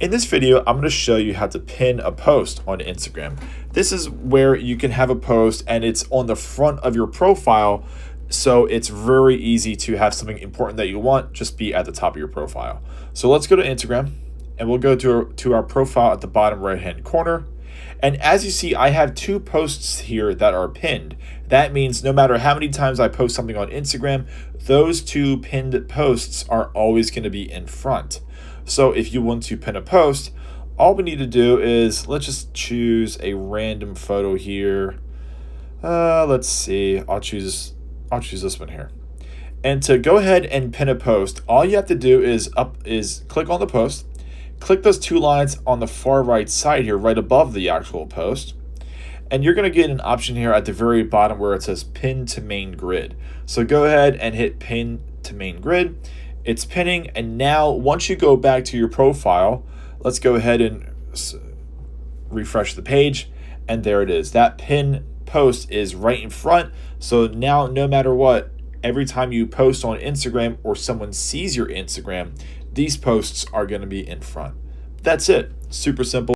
In this video, I'm going to show you how to pin a post on Instagram. This is where you can have a post and it's on the front of your profile, so it's very easy to have something important that you want just be at the top of your profile. So let's go to Instagram and we'll go to our profile at the bottom right hand corner. And as you see, I have two posts here that are pinned. That means no matter how many times I post something on Instagram, those two pinned posts are always going to be in front. So if you want to pin a post, all we need to do is, let's just choose a random photo here. Let's see, I'll choose this one here. And to go ahead and pin a post, all you have to do is click on the post, click those two lines on the far right side here, right above the actual post. And you're going to get an option here at the very bottom where it says pin to main grid. So go ahead and hit pin to main grid. It's pinning, and now once you go back to your profile, let's go ahead and refresh the page, and there it is. That pin post is right in front. So now no matter what, every time you post on Instagram or someone sees your Instagram, these posts are going to be in front. That's it. Super simple.